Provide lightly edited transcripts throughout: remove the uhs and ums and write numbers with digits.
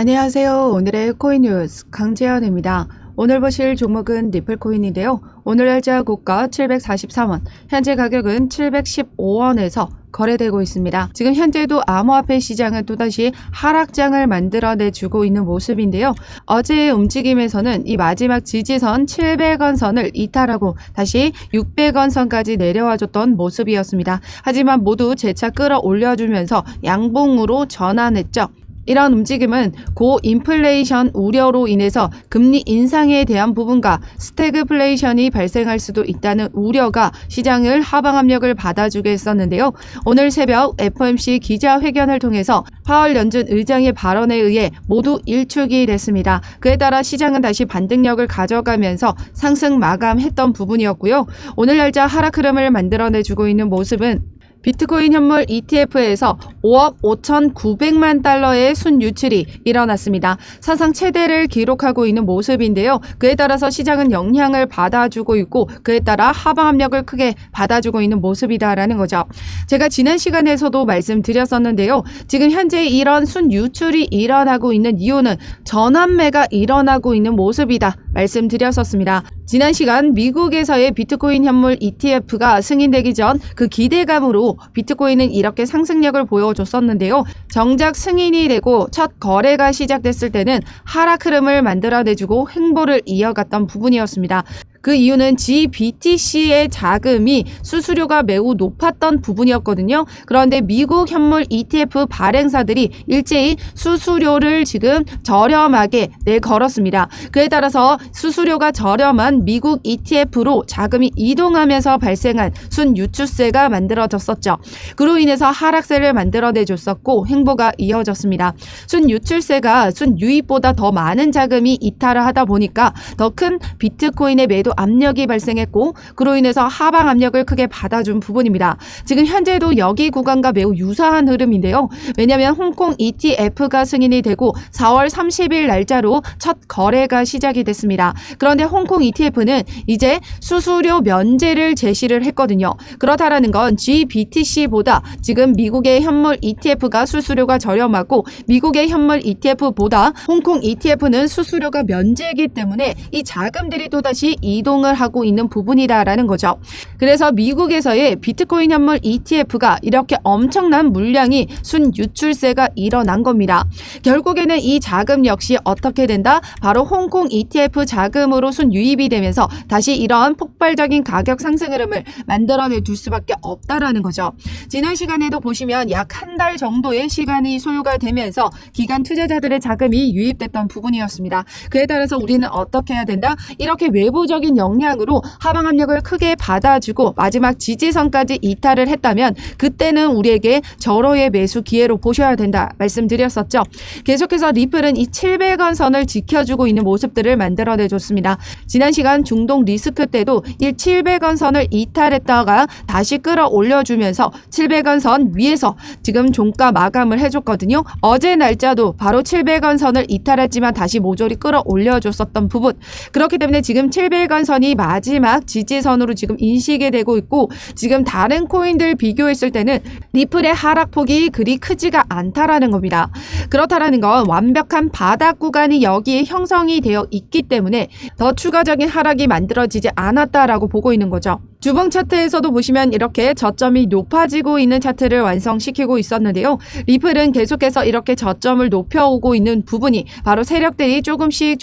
안녕하세요. 오늘의 코인 뉴스 강재현입니다. 오늘 보실 종목은 리플코인인데요. 오늘 날짜 고가 743원, 현재 가격은 715원에서 거래되고 있습니다. 지금 현재도 암호화폐 시장은 또다시 하락장을 만들어내주고 있는 모습인데요. 어제의 움직임에서는 이 마지막 지지선 700원 선을 이탈하고 다시 600원 선까지 내려와줬던 모습이었습니다. 하지만 모두 재차 끌어올려주면서 양봉으로 전환했죠. 이런 움직임은 고인플레이션 우려로 인해서 금리 인상에 대한 부분과 스태그플레이션이 발생할 수도 있다는 우려가 시장을 하방 압력을 받아주게 했었는데요. 오늘 새벽 FOMC 기자회견을 통해서 파월 연준 의장의 발언에 의해 모두 일축이 됐습니다. 그에 따라 시장은 다시 반등력을 가져가면서 상승 마감했던 부분이었고요. 오늘 날짜 하락 흐름을 만들어내주고 있는 모습은 비트코인 현물 ETF에서 5억 5,900만 달러의 순유출이 일어났습니다. 사상 최대를 기록하고 있는 모습인데요. 그에 따라서 시장은 영향을 받아주고 있고 그에 따라 하방 압력을 크게 받아주고 있는 모습이다라는 거죠. 제가 지난 시간에서도 말씀드렸었는데요. 지금 현재 이런 순유출이 일어나고 있는 이유는 전환매가 일어나고 있는 모습이다 말씀드렸었습니다. 지난 시간 미국에서의 비트코인 현물 ETF가 승인되기 전 그 기대감으로 비트코인은 이렇게 상승력을 보여줬었는데요. 정작 승인이 되고 첫 거래가 시작됐을 때는 하락 흐름을 만들어내주고 횡보를 이어갔던 부분이었습니다. 그 이유는 GBTC의 자금이 수수료가 매우 높았던 부분이었거든요. 그런데 미국 현물 ETF 발행사들이 일제히 수수료를 지금 저렴하게 내걸었습니다. 그에 따라서 수수료가 저렴한 미국 ETF로 자금이 이동하면서 발생한 순유출세가 만들어졌었죠. 그로 인해서 하락세를 만들어내줬었고 횡보가 이어졌습니다. 순유출세가 순유입보다 더 많은 자금이 이탈을 하다 보니까 더 큰 비트코인의 매도 압력이 발생했고 그로 인해서 하방 압력을 크게 받아준 부분입니다. 지금 현재도 여기 구간과 매우 유사한 흐름인데요. 왜냐하면 홍콩 ETF가 승인이 되고 4월 30일 날짜로 첫 거래가 시작이 됐습니다. 그런데 홍콩 ETF는 이제 수수료 면제를 제시를 했거든요. 그렇다라는 건 GBTC보다 지금 미국의 현물 ETF가 수수료가 저렴하고 미국의 현물 ETF보다 홍콩 ETF는 수수료가 면제이기 때문에 이 자금들이 또다시 이동을 하고 있는 부분이다라는 거죠. 그래서 미국에서의 비트코인 현물 ETF가 이렇게 엄청난 물량이 순유출세가 일어난 겁니다. 결국에는 이 자금 역시 어떻게 된다? 바로 홍콩 ETF 자금으로 순유입이 되면서 다시 이런 폭발적인 가격 상승 흐름을 만들어낼 수밖에 없다라는 거죠. 지난 시간에도 보시면 약 한 달 정도의 시간이 소요가 되면서 기관 투자자들의 자금이 유입됐던 부분이었습니다. 그에 따라서 우리는 어떻게 해야 된다? 이렇게 외부적인 영향으로 하방 압력을 크게 받아주고 마지막 지지선까지 이탈을 했다면 그때는 우리에게 절호의 매수 기회로 보셔야 된다 말씀드렸었죠. 계속해서 리플은 이 700원 선을 지켜주고 있는 모습들을 만들어내줬습니다. 지난 시간 중동 리스크 때도 이 700원 선을 이탈했다가 다시 끌어올려주면서 700원 선 위에서 지금 종가 마감을 해줬거든요. 어제 날짜도 바로 700원 선을 이탈했지만 다시 모조리 끌어올려줬었던 부분. 그렇기 때문에 지금 700원 선이 마지막 지지선으로 지금 인식이 되고 있고 지금 다른 코인들 비교했을 때는 리플의 하락폭이 그리 크지가 않다라는 겁니다. 그렇다라는 건 완벽한 바닥 구간이 여기에 형성이 되어 있기 때문에 더 추가적인 하락이 만들어지지 않았다라고 보고 있는 거죠. 주봉 차트에서도 보시면 이렇게 저점이 높아지고 있는 차트를 완성시키고 있었는데요. 리플은 계속해서 이렇게 저점을 높여오고 있는 부분이 바로 세력들이 조금씩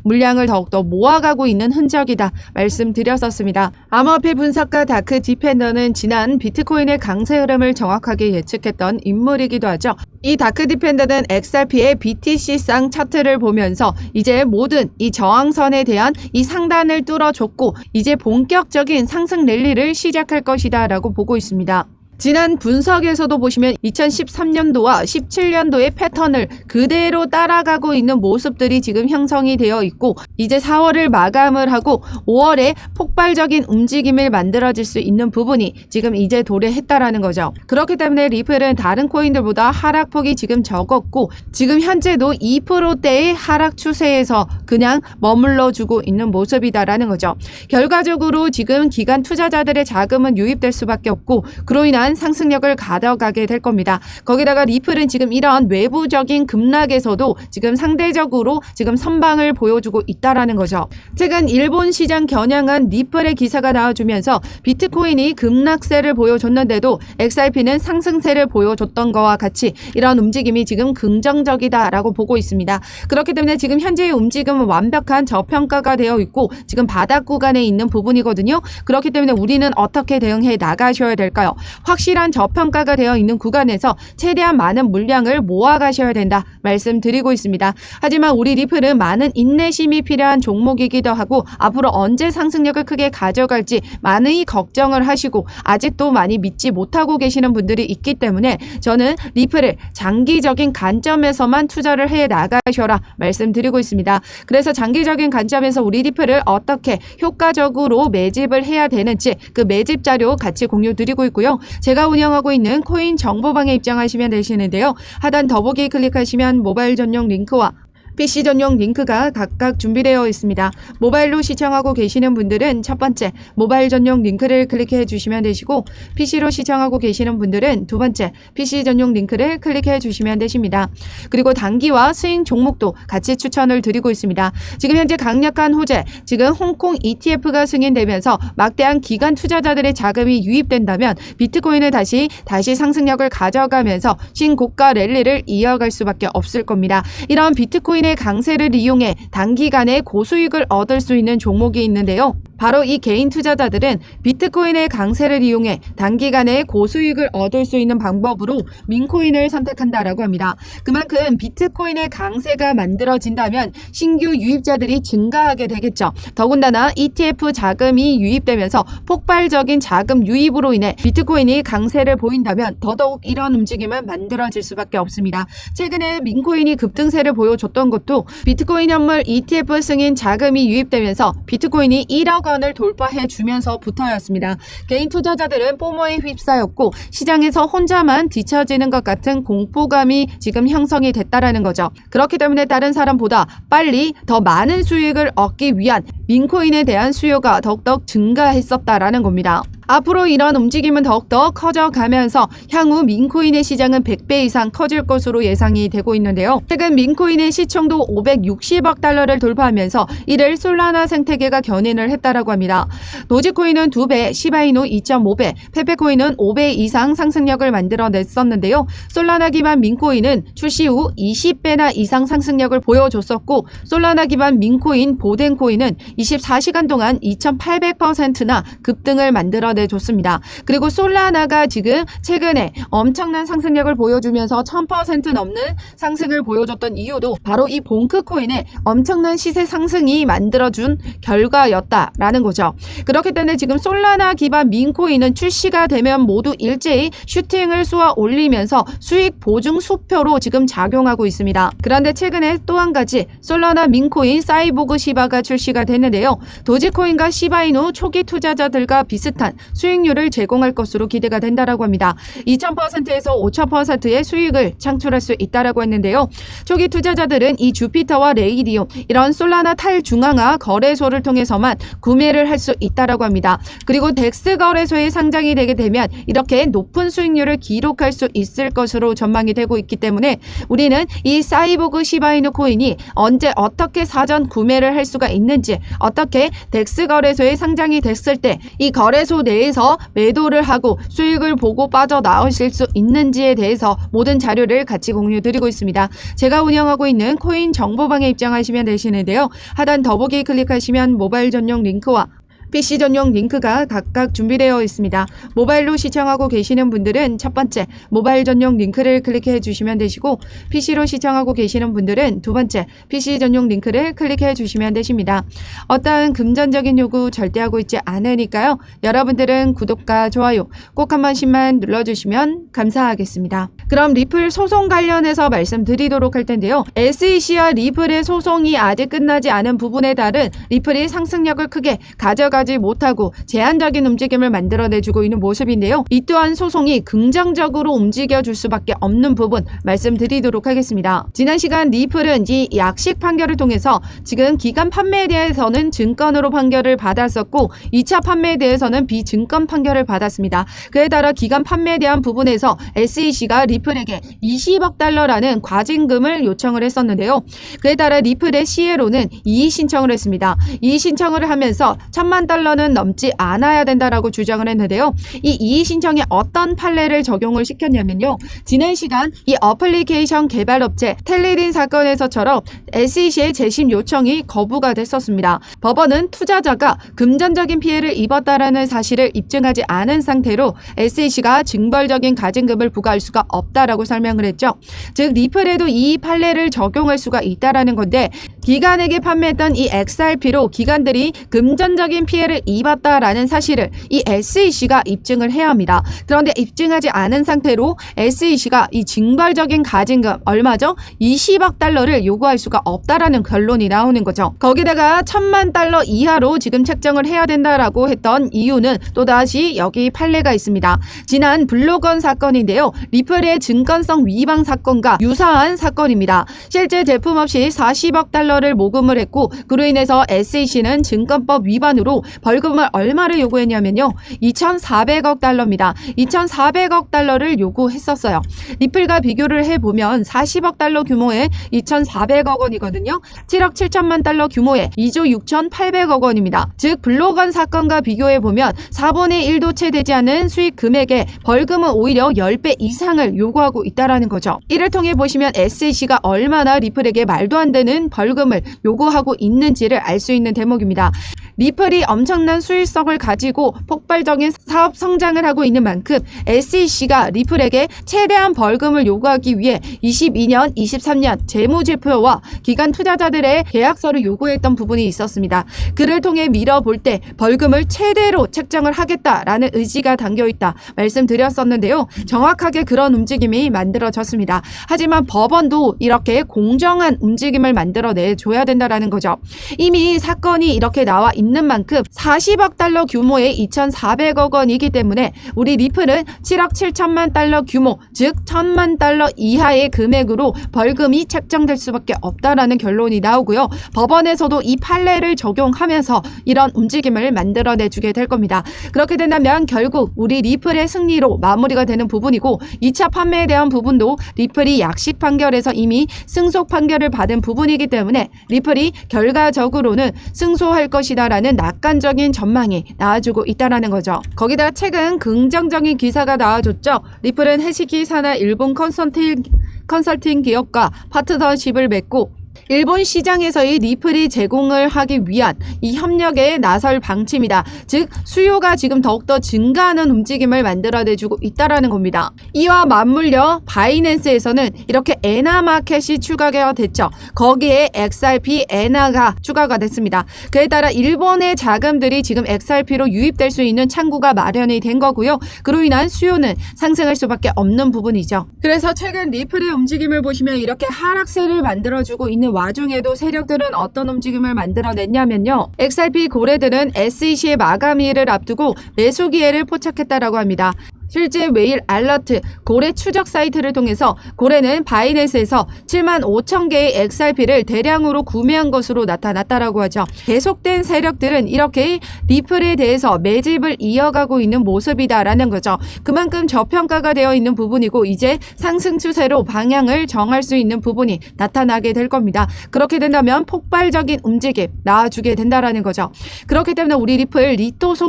물량을 더욱더 모아가고 있는 흔적이다 말씀드렸었습니다. 암호화폐 분석가 다크 디펜더는 지난 비트코인의 강세 흐름을 정확하게 예측했던 인물이기도 하죠. 이 다크 디펜더는 XRP의 BTC쌍 차트를 보면서 이제 모든 이 저항선에 대한 이 상단을 뚫어줬고 이제 본격적인 상승 랠리를 시작할 것이다 라고 보고 있습니다. 지난 분석에서도 보시면 2013년도와 17년도의 패턴을 그대로 따라가고 있는 모습들이 지금 형성이 되어 있고 이제 4월을 마감을 하고 5월에 폭발적인 움직임을 만들어질 수 있는 부분이 지금 이제 도래했다라는 거죠. 그렇기 때문에 리플은 다른 코인들보다 하락폭이 지금 적었고 지금 현재도 2%대의 하락 추세에서 그냥 머물러주고 있는 모습이다라는 거죠. 결과적으로 지금 기관 투자자들의 자금은 유입될 수밖에 없고 그로 인한 대한 상승력을 가져가게 될 겁니다. 거기다가 리플은 지금 이런 외부적인 급락에서도 지금 상대적으로 지금 선방을 보여주고 있다라는 거죠. 최근 일본 시장 겨냥한 리플의 기사가 나와주면서 비트코인이 급락세를 보여줬는데도 XRP는 상승세를 보여줬던 거와 같이 이런 움직임이 지금 긍정적이다라고 보고 있습니다. 그렇기 때문에 지금 현재의 움직임은 완벽한 저평가가 되어 있고 지금 바닥 구간에 있는 부분이거든요. 그렇기 때문에 우리는 어떻게 대응해 나가셔야 될까요? 확실한 저평가가 되어 있는 구간에서 최대한 많은 물량을 모아가셔야 된다 말씀드리고 있습니다. 하지만 우리 리플은 많은 인내심이 필요한 종목이기도 하고 앞으로 언제 상승력을 크게 가져갈지 많이 걱정을 하시고 아직도 많이 믿지 못하고 계시는 분들이 있기 때문에 저는 리플을 장기적인 관점에서만 투자를 해 나가셔라 말씀드리고 있습니다. 그래서 장기적인 관점에서 우리 리플을 어떻게 효과적으로 매집을 해야 되는지 그 매집 자료 같이 공유 드리고 있고요. 제가 운영하고 있는 코인 정보방에 입장하시면 되시는데요. 하단 더보기 클릭하시면 모바일 전용 링크와 PC 전용 링크가 각각 준비되어 있습니다. 모바일로 시청하고 계시는 분들은 첫 번째 모바일 전용 링크를 클릭해 주시면 되시고 PC로 시청하고 계시는 분들은 두 번째 PC 전용 링크를 클릭해 주시면 되십니다. 그리고 단기와 스윙 종목도 같이 추천을 드리고 있습니다. 지금 현재 강력한 호재, 지금 홍콩 ETF가 승인되면서 막대한 기관 투자자들의 자금이 유입된다면 비트코인을 다시 상승력을 가져가면서 신고가 랠리를 이어갈 수밖에 없을 겁니다. 이런 비트코인의 강세를 이용해 단기간에 고수익을 얻을 수 있는 종목이 있는데요. 바로 이 개인 투자자들은 비트코인의 강세를 이용해 단기간에 고수익을 얻을 수 있는 방법으로 민코인을 선택한다라고 합니다. 그만큼 비트코인의 강세가 만들어진다면 신규 유입자들이 증가하게 되겠죠. 더군다나 ETF 자금이 유입되면서 폭발적인 자금 유입으로 인해 비트코인이 강세를 보인다면 더더욱 이런 움직임은 만들어질 수밖에 없습니다. 최근에 민코인이 급등세를 보여줬던 것도 비트코인 현물 ETF 승인 자금이 유입되면서 비트코인이 1억 원을 돌파해 주면서부터였습니다. 개인 투자자들은 포모에 휩싸였고 시장에서 혼자만 뒤처지는 것 같은 공포감이 지금 형성이 됐다라는 거죠. 그렇기 때문에 다른 사람보다 빨리 더 많은 수익을 얻기 위한 민코인에 대한 수요가 더욱더 증가했었다라는 겁니다. 앞으로 이런 움직임은 더욱더 커져가면서 향후 민코인의 시장은 100배 이상 커질 것으로 예상이 되고 있는데요. 최근 민코인의 시총도 560억 달러를 돌파하면서 이를 솔라나 생태계가 견인을 했다라고 합니다. 도지코인은 2배, 시바이누 2.5배, 페페코인은 5배 이상 상승력을 만들어냈었는데요. 솔라나 기반 민코인은 출시 후 20배나 이상 상승력을 보여줬었고 솔라나 기반 민코인 보덴코인은 24시간 동안 2800%나 급등을 만들어내줬습니다. 그리고 솔라나가 지금 최근에 엄청난 상승력을 보여주면서 1000% 넘는 상승을 보여줬던 이유도 바로 이 봉크코인의 엄청난 시세 상승이 만들어준 결과였다라는 거죠. 그렇기 때문에 지금 솔라나 기반 민코인은 출시가 되면 모두 일제히 슈팅을 쏘아 올리면서 수익 보증 수표로 지금 작용하고 있습니다. 그런데 최근에 또 한 가지 솔라나 민코인 사이보그 시바가 출시가 됐는데요. 도지코인과 시바이누 초기 투자자들과 비슷한 수익률을 제공할 것으로 기대가 된다라고 합니다. 2000%에서 5000%의 수익을 창출할 수 있다라고 했는데요. 초기 투자자들은 이 주피터와 레이디움 이런 솔라나 탈중앙화 거래소를 통해서만 구매를 할 수 있다라고 합니다. 그리고 덱스 거래소에 상장이 되게 되면 이렇게 높은 수익률을 기록할 수 있을 것으로 전망이 되고 있기 때문에 우리는 이 사이보그 시바이누 코인이 언제 어떻게 사전 구매를 할 수가 있는지 어떻게 덱스 거래소에 상장이 됐을 때 이 거래소 내에서 매도를 하고 수익을 보고 빠져나오실 수 있는지에 대해서 모든 자료를 같이 공유 드리고 있습니다. 제가 운영하고 있는 코인 정보방에 입장하시면 되시는데요. 하단 더보기 클릭하시면 모바일 전용 링크와 PC 전용 링크가 각각 준비되어 있습니다. 모바일로 시청하고 계시는 분들은 첫 번째 모바일 전용 링크를 클릭해 주시면 되시고 PC로 시청하고 계시는 분들은 두 번째 PC 전용 링크를 클릭해 주시면 되십니다. 어떠한 금전적인 요구 절대 하고 있지 않으니까요. 여러분들은 구독과 좋아요 꼭 한 번씩만 눌러주시면 감사하겠습니다. 그럼 리플 소송 관련해서 말씀드리도록 할 텐데요. SEC와 리플의 소송이 아직 끝나지 않은 부분에 따른 리플이 상승력을 크게 가져가 정도까지 못하고 제한적인 움직임을 만들어내주고 있는 모습인데요. 이 또한 소송이 긍정적으로 움직여줄 수밖에 없는 부분 말씀드리도록 하겠습니다. 지난 시간 리플은 이 약식 판결을 통해서 지금 기간 판매에 대해서는 증권으로 판결을 받았었고 2차 판매에 대해서는 비증권 판결을 받았습니다. 그에 따라 기간 판매에 대한 부분에서 SEC가 리플에게 20억 달러라는 과징금을 요청을 했었는데요. 그에 따라 리플의 CLO는 이의 신청을 했습니다. 이의 신청을 하면서 1,000만 달러는 넘지 않아야 된다라고 주장을 했는데요. 이 이의 신청에 어떤 판례를 적용을 시켰냐면요. 지난 시간 이 어플리케이션 개발업체 텔리딘 사건에서처럼 SEC의 재심 요청이 거부가 됐었습니다. 법원은 투자자가 금전적인 피해를 입었다라는 사실을 입증하지 않은 상태로 SEC가 징벌적인 가징금을 부과할 수가 없다라고 설명을 했죠. 즉 리플에도 이 판례를 적용할 수가 있다라는 건데 기관에게 판매했던 이 XRP로 기관들이 금전적인 피해를 입었다라는 사실을 이 SEC가 입증을 해야 합니다. 그런데 입증하지 않은 상태로 SEC가 이 징벌적인 가징금 얼마죠? 20억 달러를 요구할 수가 없다라는 결론이 나오는 거죠. 거기다가 1,000만 달러 이하로 지금 책정을 해야 된다라고 했던 이유는 또다시 여기 판례가 있습니다. 지난 블로건 사건인데요. 리플의 증권성 위반 사건과 유사한 사건입니다. 실제 제품 없이 40억 달러를 모금을 했고 그로 인해서 SEC는 증권법 위반으로 벌금을 얼마를 요구했냐면요. 2,400억 달러입니다. 2,400억 달러를 요구했었어요. 리플과 비교를 해보면 40억 달러 규모의 2,400억 원이거든요. 7억 7천만 달러 규모의 2조 6,800억 원입니다. 즉 블로건 사건과 비교해보면 4분의 1도 채 되지 않는 수익 금액에 벌금은 오히려 10배 이상을 요구하고 있다는 거죠. 이를 통해 보시면 SEC가 얼마나 리플에게 말도 안 되는 벌금을 요구하고 있는지를 알 수 있는 대목입니다. 리플이 엄청난 수익성을 가지고 폭발적인 사업 성장을 하고 있는 만큼 SEC가 리플에게 최대한 벌금을 요구하기 위해 22년, 23년 재무제표와 기관 투자자들의 계약서를 요구했던 부분이 있었습니다. 그를 통해 밀어볼 때 벌금을 최대로 책정을 하겠다라는 의지가 담겨있다 말씀드렸었는데요. 정확하게 그런 움직임이 만들어졌습니다. 하지만 법원도 이렇게 공정한 움직임을 만들어내줘야 된다는 거죠. 이미 사건이 이렇게 나와 있는 만큼 40억 달러 규모의 2,400억 원이기 때문에 우리 리플은 7억 7천만 달러 규모, 즉 1,000만 달러 이하의 금액으로 벌금이 책정될 수밖에 없다라는 결론이 나오고요. 법원에서도 이 판례를 적용하면서 이런 움직임을 만들어내주게 될 겁니다. 그렇게 된다면 결국 우리 리플의 승리로 마무리가 되는 부분이고 2차 판매에 대한 부분도 리플이 약식 판결에서 이미 승소 판결을 받은 부분이기 때문에 리플이 결과적으로는 승소할 것이다라는 낙관적인 전망이 나와주고 있다는 거죠. 거기다가 최근 긍정적인 기사가 나와줬죠. 리플은 해시기 산하 일본 컨설팅 기업과 파트너십을 맺고 일본 시장에서의 리플이 제공을 하기 위한 이 협력에 나설 방침이다. 즉 수요가 지금 더욱더 증가하는 움직임을 만들어내주고 있다는 겁니다. 이와 맞물려 바이낸스에서는 이렇게 에나 마켓이 추가가 됐죠. 거기에 XRP 에나가 추가가 됐습니다. 그에 따라 일본의 자금들이 지금 XRP로 유입될 수 있는 창구가 마련이 된 거고요. 그로 인한 수요는 상승할 수밖에 없는 부분이죠. 그래서 최근 리플의 움직임을 보시면 이렇게 하락세를 만들어주고 있는 와중에도 세력들은 어떤 움직임을 만들어냈냐면요. XRP 고래들은 SEC의 마감일을 앞두고 매수 기회를 포착했다라고 합니다. 실제 메일 알러트 고래 추적 사이트를 통해서 고래는 바이낸스에서 7만 5천 개의 XRP를 대량으로 구매한 것으로 나타났다라고 하죠. 계속된 세력들은 이렇게 리플에 대해서 매집을 이어가고 있는 모습이다라는 거죠. 그만큼 저평가가 되어 있는 부분이고 이제 상승 추세로 방향을 정할 수 있는 부분이 나타나게 될 겁니다. 그렇게 된다면 폭발적인 움직임 나와주게 된다라는 거죠. 그렇기 때문에 우리 리플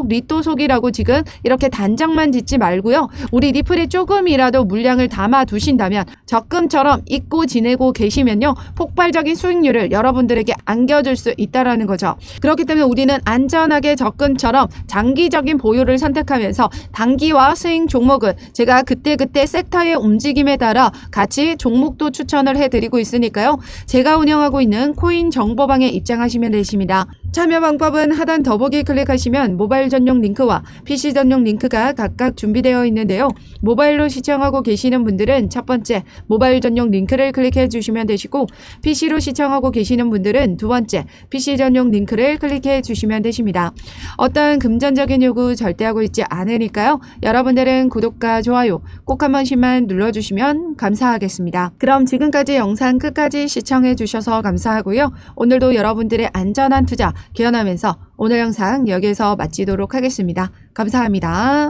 리또속이라고 지금 이렇게 단정만 짓지 말고 우리 리플에 조금이라도 물량을 담아 두신다면 적금처럼 잊고 지내고 계시면요 폭발적인 수익률을 여러분들에게 안겨줄 수 있다는 거죠. 그렇기 때문에 우리는 안전하게 적금처럼 장기적인 보유를 선택하면서 단기와 스윙 종목은 제가 그때그때 섹터의 움직임에 따라 같이 종목도 추천을 해드리고 있으니까요. 제가 운영하고 있는 코인 정보방에 입장하시면 되십니다. 참여 방법은 하단 더보기 클릭하시면 모바일 전용 링크와 PC 전용 링크가 각각 준비되어 있는데요. 모바일로 시청하고 계시는 분들은 첫 번째 모바일 전용 링크를 클릭해 주시면 되시고 PC로 시청하고 계시는 분들은 두 번째 PC 전용 링크를 클릭해 주시면 되십니다. 어떤 금전적인 요구 절대 하고 있지 않으니까요. 여러분들은 구독과 좋아요 꼭 한 번씩만 눌러주시면 감사하겠습니다. 그럼 지금까지 영상 끝까지 시청해 주셔서 감사하고요. 오늘도 여러분들의 안전한 투자 기원하면서 오늘 영상 여기에서 마치도록 하겠습니다. 감사합니다.